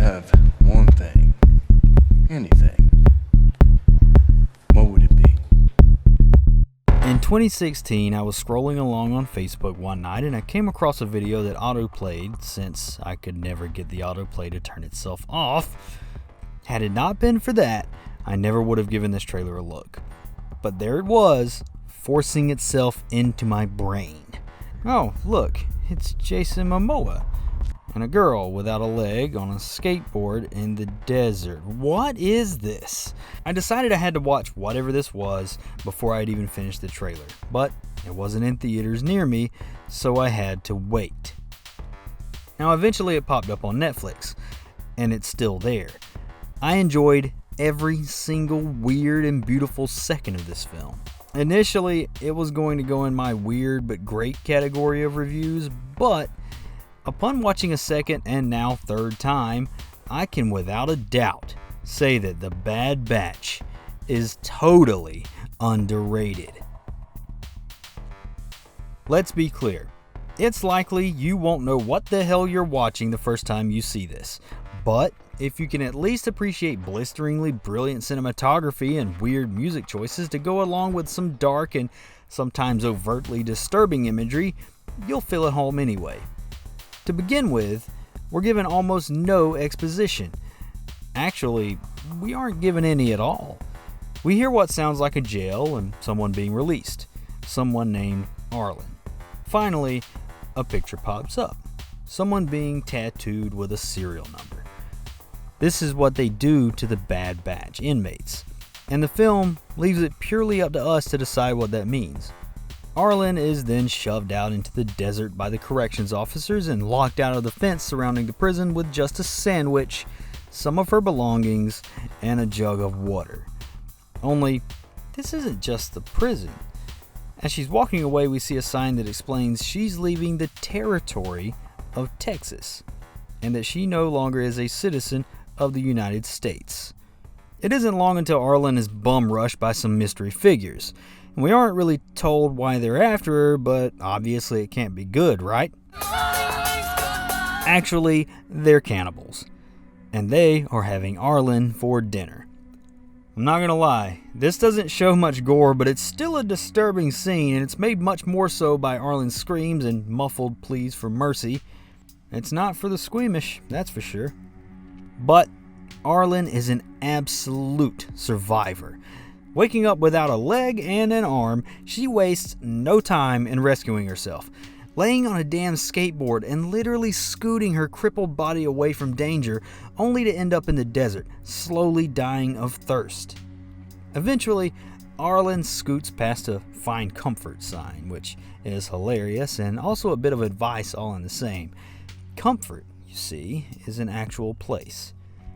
have one thing, anything, what would it be? In 2016, I was scrolling along on Facebook one night and I came across a video that autoplayed since I could never get the autoplay to turn itself off. Had it not been for that, I never would have given this trailer a look. But there it was, forcing itself into my brain. Oh, look, it's Jason Momoa and a girl without a leg on a skateboard in the desert. What is this? I decided I had to watch whatever this was before I'd even finished the trailer, but it wasn't in theaters near me, so I had to wait. Now eventually it popped up on Netflix, and it's still there. I enjoyed every single weird and beautiful second of this film. Initially, it was going to go in my weird but great category of reviews, but upon watching a second and now third time, I can without a doubt say that The Bad Batch is totally underrated. Let's be clear, it's likely you won't know what the hell you're watching the first time you see this, but if you can at least appreciate blisteringly brilliant cinematography and weird music choices to go along with some dark and sometimes overtly disturbing imagery, you'll feel at home anyway. To begin with, we're given almost no exposition. Actually, we aren't given any at all. We hear what sounds like a jail and someone being released, someone named Arlen. Finally, a picture pops up, someone being tattooed with a serial number. This is what they do to the Bad Batch inmates, and the film leaves it purely up to us to decide what that means. Arlen is then shoved out into the desert by the corrections officers and locked out of the fence surrounding the prison with just a sandwich, some of her belongings, and a jug of water. Only, this isn't just the prison. As she's walking away, we see a sign that explains she's leaving the territory of Texas, and that she no longer is a citizen of the United States. It isn't long until Arlen is bum rushed by some mystery figures. And we aren't really told why they're after her, but obviously it can't be good, right? Actually, they're cannibals, and they are having Arlen for dinner. I'm not gonna lie, this doesn't show much gore, but it's still a disturbing scene, and it's made much more so by Arlen's screams and muffled pleas for mercy. It's not for the squeamish, that's for sure. But Arlen is an absolute survivor. Waking up without a leg and an arm, she wastes no time in rescuing herself, laying on a damn skateboard and literally scooting her crippled body away from danger, only to end up in the desert, slowly dying of thirst. Eventually, Arlen scoots past a "Find Comfort" sign, which is hilarious and also a bit of advice all in the same. Comfort, you see, is an actual place.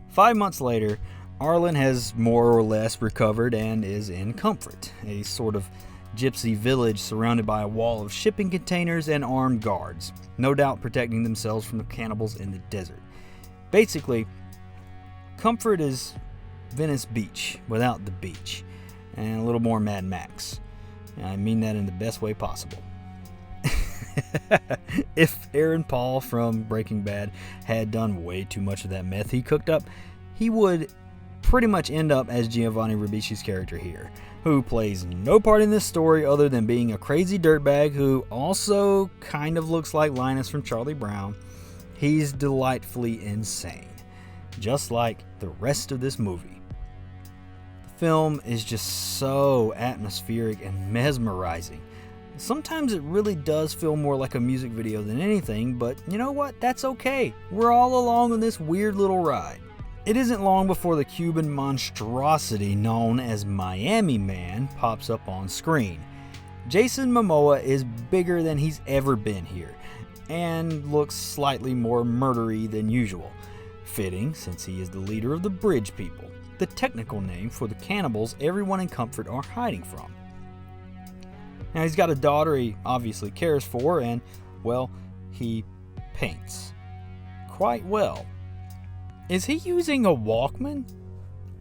5 months later, Arlen has more or less recovered and is in Comfort, a sort of gypsy village surrounded by a wall of shipping containers and armed guards, no doubt protecting themselves from the cannibals in the desert. Basically, Comfort is Venice Beach without the beach, and a little more Mad Max. I mean that in the best way possible. If Aaron Paul from Breaking Bad had done way too much of that meth he cooked up, he would pretty much end up as Giovanni Ribisci's character here, who plays no part in this story other than being a crazy dirtbag who also kind of looks like Linus from Charlie Brown. He's delightfully insane, just like the rest of this movie. The film is just so atmospheric and mesmerizing. Sometimes it really does feel more like a music video than anything, but you know what? That's okay. We're all along on this weird little ride. It isn't long before the Cuban monstrosity known as Miami Man pops up on screen. Jason Momoa is bigger than he's ever been here, and looks slightly more murdery than usual. Fitting, since he is the leader of the Bridge People, the technical name for the cannibals everyone in Comfort are hiding from. Now he's got a daughter he obviously cares for, and, well, he paints. Quite well. Is he using a Walkman?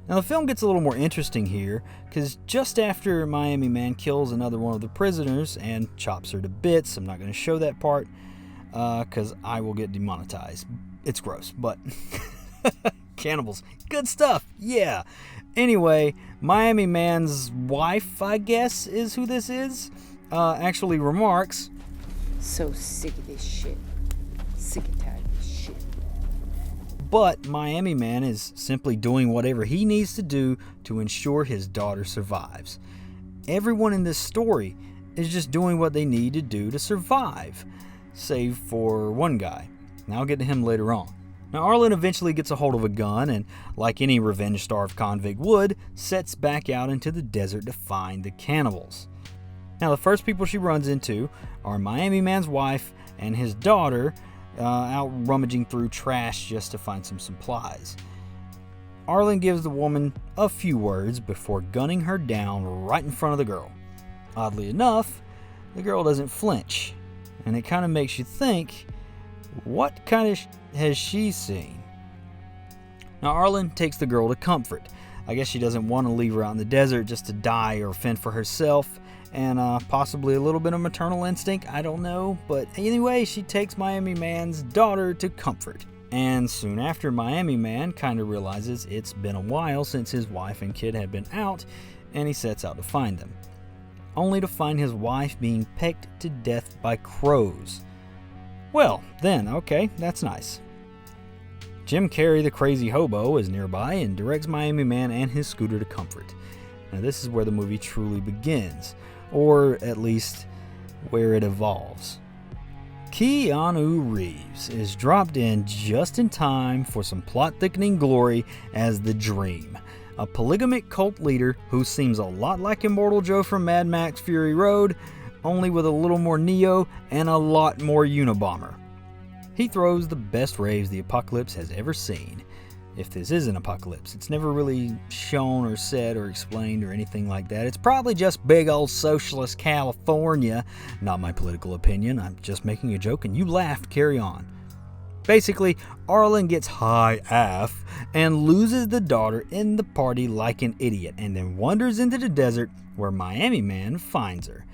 Now the film gets a little more interesting here, because just after Miami Man kills another one of the prisoners and chops her to bits, I'm not going to show that part, because I will get demonetized. It's gross, but Cannibals. Good stuff. Yeah. Anyway, Miami Man's wife, I guess, is who this is, actually remarks, So sick of this shit. Sick and tired of this shit. but Miami Man is simply doing whatever he needs to do to ensure his daughter survives. Everyone in this story is just doing what they need to do to survive, save for one guy. Now I'll get to him later on. Now Arlen eventually gets a hold of a gun and, like any revenge-starved convict would, sets back out into the desert to find the cannibals. Now the first people she runs into are Miami Man's wife and his daughter, out rummaging through trash just to find some supplies. Arlen gives the woman a few words before gunning her down right in front of the girl. Oddly enough, the girl doesn't flinch, and it kind of makes you think, what kind of has she seen? Now Arlen takes the girl to comfort. I guess she doesn't want to leave her out in the desert just to die or fend for herself, and possibly a little bit of maternal instinct, I don't know. But anyway, she takes Miami Man's daughter to comfort. And soon after, Miami Man kind of realizes it's been a while since his wife and kid have been out, and he sets out to find them. Only to find his wife being pecked to death by crows. Well, then, okay, that's nice. Jim Carrey, the crazy hobo, is nearby and directs Miami Man and his scooter to comfort. Now this is where the movie truly begins, or at least where it evolves. Keanu Reeves is dropped in just in time for some plot-thickening glory as the Dream, a polygamic cult leader who seems a lot like Immortal Joe from Mad Max Fury Road, only with a little more Neo and a lot more Unabomber. He throws the best raves the apocalypse has ever seen. If this is an apocalypse, it's never really shown or said or explained or anything like that. It's probably just big old socialist California. Not my political opinion, I'm just making a joke and you laughed, carry on. Basically, Arlen gets high AF and loses the daughter in the party like an idiot and then wanders into the desert where Miami Man finds her.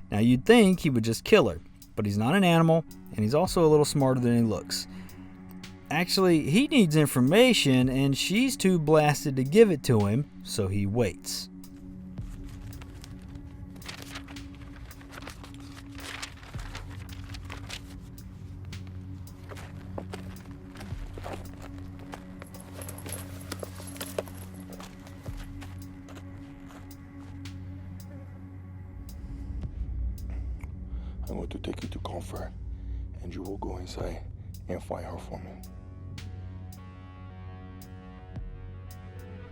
Now you'd think he would just kill her, but he's not an animal and he's also a little smarter than he looks. Actually, he needs information and she's too blasted to give it to him, so he waits. I'm going to take you to comfort, and you will go inside and find her for me.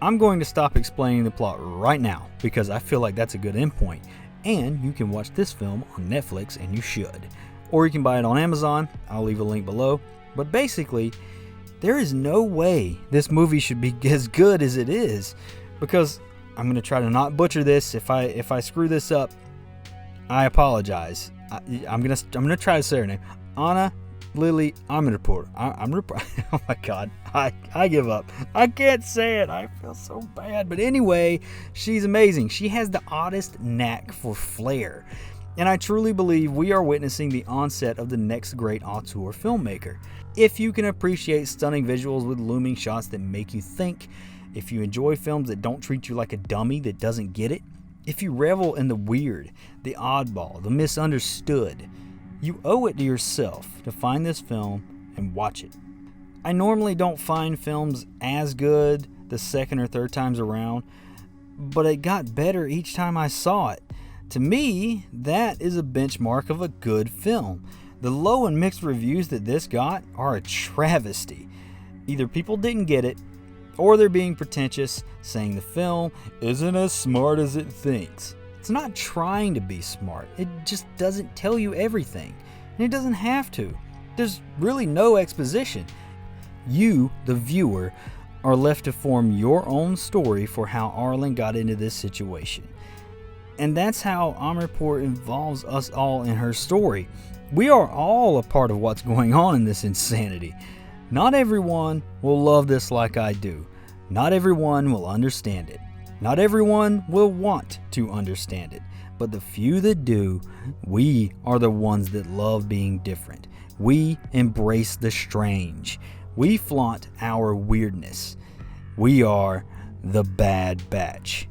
I'm going to stop explaining the plot right now because I feel like that's a good endpoint. And you can watch this film on Netflix, and you should. Or you can buy it on Amazon. I'll leave a link below. But basically, there is no way this movie should be as good as it is, because I'm going to try to not butcher this. If I screw this up, I apologize. I'm gonna try to say her name. Anna Lily Amirpour. Oh my god. I give up. I can't say it. I feel so bad. But anyway, she's amazing. She has the oddest knack for flair. And I truly believe we are witnessing the onset of the next great auteur filmmaker. If you can appreciate stunning visuals with looming shots that make you think, if you enjoy films that don't treat you like a dummy that doesn't get it, if you revel in the weird, the oddball, the misunderstood, you owe it to yourself to find this film and watch it. I normally don't find films as good the second or third times around, but it got better each time I saw it. To me, that is a benchmark of a good film. The low and mixed reviews that this got are a travesty. Either people didn't get it, or they're being pretentious, saying the film isn't as smart as it thinks. It's not trying to be smart. It just doesn't tell you everything. And it doesn't have to. There's really no exposition. You, the viewer, are left to form your own story for how Arlen got into this situation. And that's how Amirpour involves us all in her story. We are all a part of what's going on in this insanity. Not everyone will love this like I do. Not everyone will understand it. Not everyone will want to understand it. But the few that do, we are the ones that love being different. We embrace the strange. We flaunt our weirdness. We are the Bad Batch.